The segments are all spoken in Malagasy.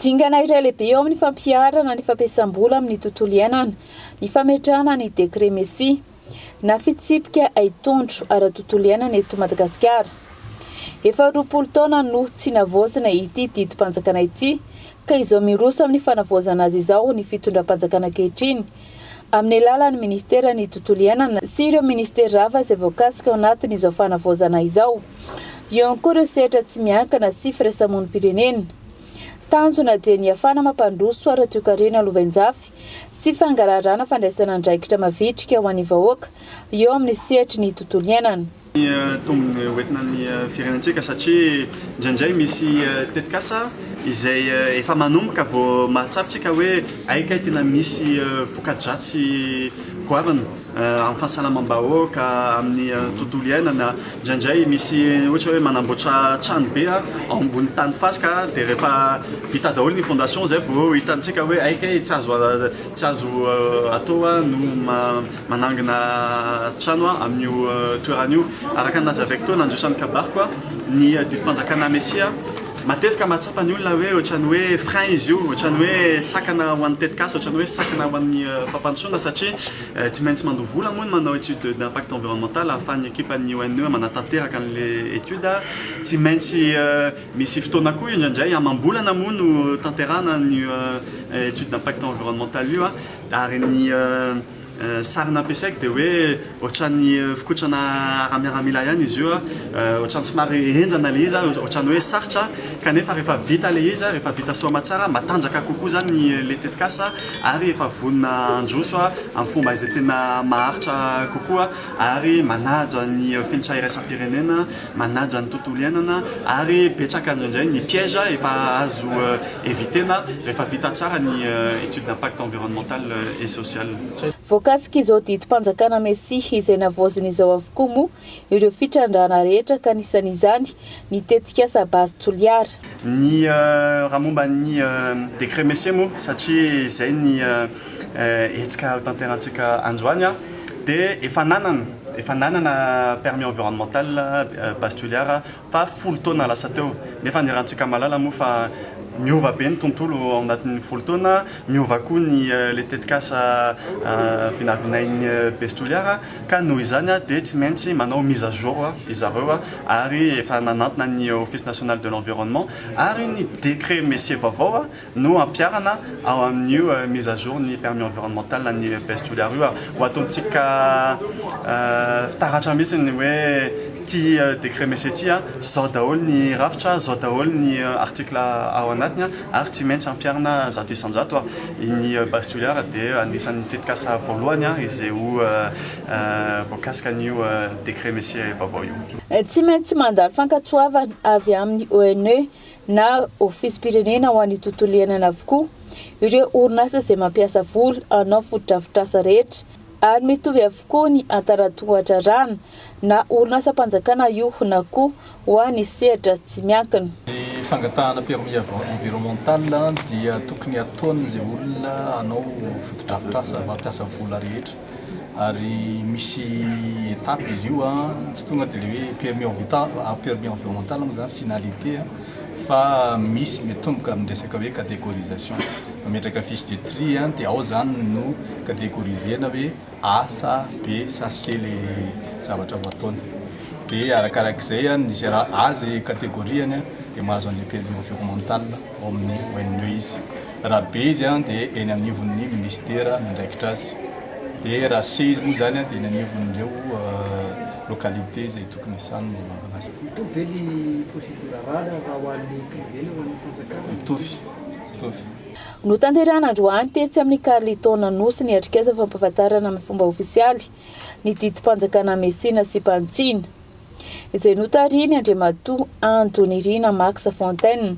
Dingana iray lehibe eo amin'ny fampiarana ny fampiasam-bola amin'ny tontolo iainana ny fametrahana ny décret Messi na fitsipika aitondro ara-tontolo iainana eto Madagasikara. Efa 20 taona no tsy navoazana ity didim-panjakana ity ka izao miroso amin'ny fanavoazana azy izao ny fitondram-panjakana ankehitriny amin'ny alalan'ny ministeran'ny tontolo iainana sy ireo ministera hafa izay voakasika ao anatin'izao fanavoazana izao. Eo ihany koa ireo sehatra tsy miankina sy firaisamonim-pirenena. Tanjona dia ny ahafahana mampandroso ara-toe-karena Lovenjafy sy fangararana fandraisana andraikitra mavitrika ho an'ny vahoaka eo amin'ny sehatry ny tontolo iainana. Tombony hoentina ny firenentsika satria indraindray misy tetikasa izay efa manomboka vao mahatsapitsika hoe aika tena misy voka-dratsy goavana amin'ny fahasalamam-bahoaka amin'ny tontolo iainana. Indraindray misy ohatra hoe manamboatra trano be ambony tany fasika dia rehefa vita daholo ny fondation zay vao hitantsika hoe aika tsy azo atao no manangina trano amin'io toerana io. Araka anazy avy fotoana androsan'ny kabary koa ny didim-panjakana Messi matetika mahatsapa ny olona hoe ohatrany hoe frein izy io, ohatrany hoe sakana ho an'ny tetikasa, ohatrany hoe sakana ho an'ny fampandrosoana satria tsy maintsy mandoha vola moa manao étude d'impact environnemental ahafahan'ny ekipan'ny ONE manatanteraka an'le étude. Tsy maintsy misy fotoana koa indraindray amam-bolana moa no tanterana ny étude d'impact environnemental io ary ny sarina ampiasaiko dia hoe ohatrany fikotrana ara-miaramila ihany izy io ohatrany somary henjana le izy ohatrany hoe sarotra kanefa rehefa vita le izy rehefa vita soama tsara matanjaka kokoa zany le tetikasa ary efa vonona androso amin'ny fomba izay tena maharitra kokoa ary manaja ny fenitra iraisam-pirenena, manaja ny tontolo iainana ary betsaka indraindray ny piège efa azo evitena rehefa vita tsara ny étude d'impact environnemental et social. Voakasika izao didim-panjakana Messi izay navoazina izao avokoa moa ireo fitrandrana rehetra ka anisan'izany ny tetikasa base toliara. Ny raha momba ny décret Messi moa satria izay ny hetsika tanterantsika androany dia efa nanana permis environnemental base toliara fa 10 taona lasa teo nefa nirantsika malala moa fa miova be ny tontolo ao anatin'ny 10 taona, miova koa ny le tetikasa vinavinain'ny base toliara ka noho izany dia tsy maintsy manao mise à jour izareo ary efa nanantona ny office national de l'environnement ary ny décret Messi vaovao no ampiarana ao amin'io mise à jour ny permis environnemental ny base toliara io ho ataontsika fitaratra mihitsy ny hoe ty décret Messi ty zao daholo ny rafitra, zao daholo ny article ao anatiny ary tsy maintsy ampiarana zato isan-jato ny base toliara dia anisan'ny tetikasa voalohany izay ho voakasika an'io décret Messi vaovao io. Tsy maintsy mandalo fankatsoavana avy amin'ny ONE na office pirenena ho an'ny tontolo iainana avokoa ireo orinasa izay mampiasa vola anao fotodrafitrasa rehetra ary mitovy avokoa ny antanan-tohatra rano na orinasa mpanjakana io na koa ho an'ny sehatra tsy miankina. Ny fangatahana permis environnemental dia tokony ataon'izay olona anao fotodrafitrasa mampiasa vola rehetra ary misy étape izy io tsy tonga dia le hoe permis environnemental moa zany finalité fa misy mitomboka amin'ny resaka hoe catégorisation mametraka fiche de tri dia ao zany no catégorisena hoe A, sa B, sa C le zavatra ho ataony dia arakarak'izay nisy raha A zay catégorie dia mahazo an'le permis environnemental ao amin'ny ONE izy. Raha B izy dia eny anivon'ny ministera mandraikitra azy dia raha C izy moa zany dia eny anivon'ireo localité izay tokony isany azy. Mitovy ny procédure rara raha ho an'ny privé na ho an'ny fanjakana? Mitovy. No tanterana androany tetsy amin'ny Carliton nosy ny atrikasa fampahafantarana amin'ny fomba ofisialy ny didim-panjakana Messi na Sipantsina izay notariny Andriamatoa Antonirina Max Fontaine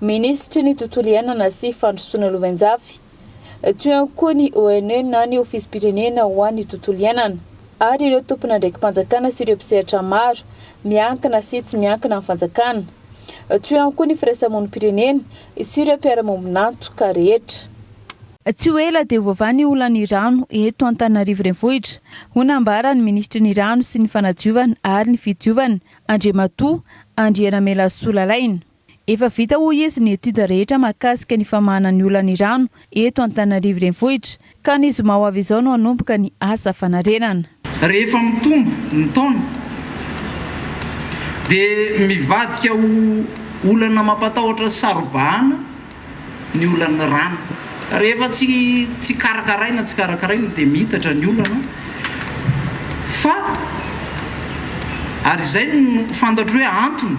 ministry ny tontolo iainana sy fandrosoana Lovenjafy teo ihany koa ny ONE na ny office pirenena ho an'ny tontolo iainana ary ireo tompona ndraiky mpanjakana sy ireo mpisehatra maro miankina sy tsy miankina amin'ny fanjakana teo ihany koa ny firaisamonim-pirenena sy ireo mpiara-mombonantoka rehetra. Tsy ho ela dia voavany olany rano eto Antananarivo renivohitra ho nambara ny ministry ny rano sy ny fanadiovana ary ny fidiovana Andriamatoa Andriana Melasolalaina. Efa vita ho izy ny etude rehetra mahakasika ny famahana ny olana ny rano eto Antananarivo renivohitra ka ny zoma ho avy izao no hanomboka ny asa fanarenana. Rehefa mitombo ny taona dia mivadika ho olana mampatahotra sarobahana ny olana rano. Rehefa tsy karakaraina dia mitatra ny olana fa ary izay no fantatro hoe antony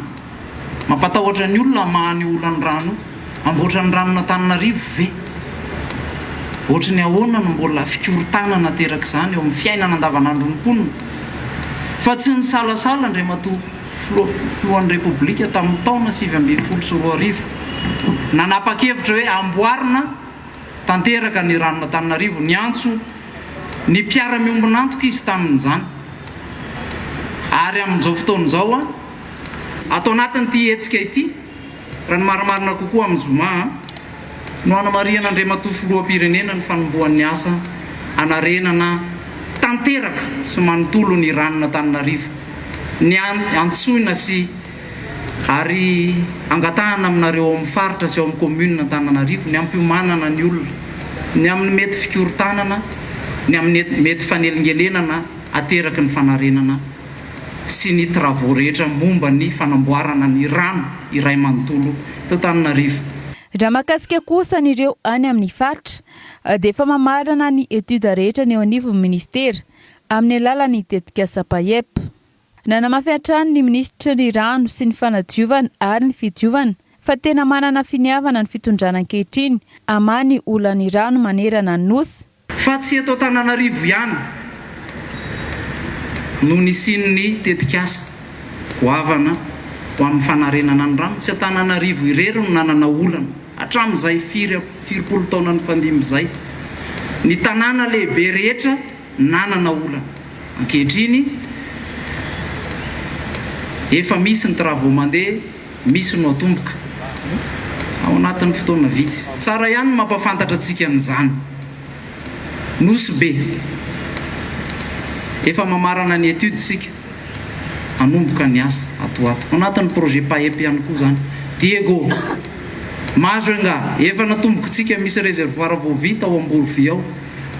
mampatahotra ny olona mahany olany rano amboatra ny rano n'Antananarivo ve ohatra ny ahoana no mbola fikorontanana teraka izany eo amin'ny fiainana andavanandro ny mponina fa tsy ny salasala Andriamatoa filohan'ny Repoblika tamin'ny taona 2012 nanapa-kevitra hoe amboarina tanteraka ny rano n'Antananarivo ny antso ny mpiara-miombonantoka izy tamin'izany ary amin'izao fotoana izao atao anatin'ity hetsika ity raha ny marimarina kokoa amin'ny zoma no hanamarian'Andriamatoa filoham-pirenena ny fanombohan'ny asa anarenana tanteraka sy manontolo ny rano n'Antananarivo ny antsoina sy ary angatahana aminareo amin'ny faritra sy eo amin'ny commune n'Antananarivo ny ampiomanana ny olona ny amin'ny mety fikorontanana ny amin'ny mety fanelingelenana ateraka ny fanarenana sy ny travaux rehetra momba ny fanamboarana ny rano iray manontolo teto Antananarivo. Raha mahakasika kosa an'ireo any amin'ny faritra dia efa mamarana ny etude rehetra ny eo anivon'ny ministera amin'ny alalan'ny tetika SAPAEP. Nanamafy hatrany ny ministra ny rano sy ny fanadiovana ary ny fidiovana fa tena manana finiavana ny fitondrana ankehitriny amany olany rano manerana ny nosy. Fa tsy eto Antananarivo ihany no nisin'ny tetikasa goavana ho amin'ny fanarenana ny rano. Tsy Antananarivo irery no nanana olana hatramin'izay 40 taona ny fandimby izay. Ny tanàna lehibe rehetra nanana olana. Ankehitriny efa misy ny travaux mandeha, misy no atomboka ao anatin'ny fotoana vitsy. Tsara ihany no mampafantatra antsika an'izany. Nosy be efa mamarana ny etude sika hanomboka ny asa atoato ao anatin'ny projet PAEP ihany koa izany. Diego Mazenga efa natomboka tsika misy réservoir vao vita ao Amborovy ao,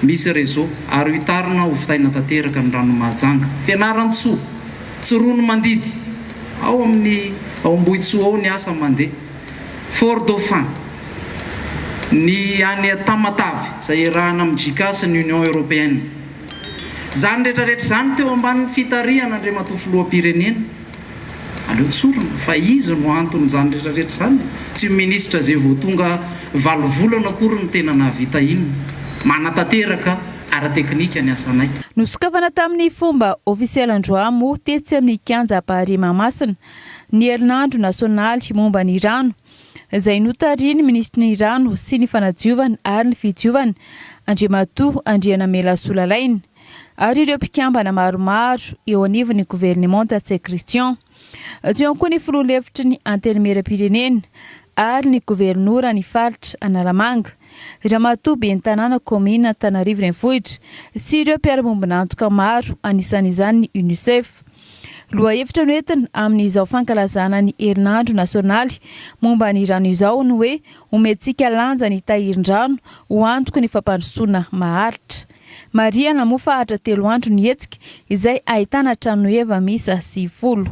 misy réseau ary hitarina ho vitaina tanteraka ny rano Mahajanga. Fianaran-tsoa tsy rono mandidy ao amin'ny ao Ambohitsoa ao ny asa mandeha. Fort Dauphin ny any Tamatavy izay iarahana amin'ny JICA sy ny Union Européenne. Zany rehetrarehetra zany teo ambanin'ny fitarihana Andriamatoa filoham-pirenena. Aleo tsorona fa izy no antony zany rehetrarehetra zany. Tsy ministra zay vao tonga valovolana akory ny tena nahavita iny. Manatanteraka ara-teknika ny asanay. Nosokafana tamin'ny fomba ofisialy Androamo tetsy amin'ny kianja Pahary Mahamasina ny herinandro nasionaly momba ny rano izay notariny ministra ny rano sy ny fanadiovana ary ny fidiovana Andriamatoa Andrianamela Solalahiny ary ireo mpikambana maromaro eo anivon'ny gouvernement Antsay Christian. Teo koa ny filoha-hevitry ny antenimieram-pirenena ary ny gouvernoura ny faritra Analamanga, Ramatoa ben'ny tanàna commune Antananarivo renivohitra sy ireo mpiara-miombonantoka maro anisan'izany ny UNICEF. Lohahevitra noentina amin'izao fankalazana ny herinandro nasionaly momba ny rano izao no hoe omentsika lanja ny tahirin-drano ho antoky ny fampandrosoana maharitra. Maria namoa fahatra 3 andro ny hetsika izay ahitana trano eva misa 10.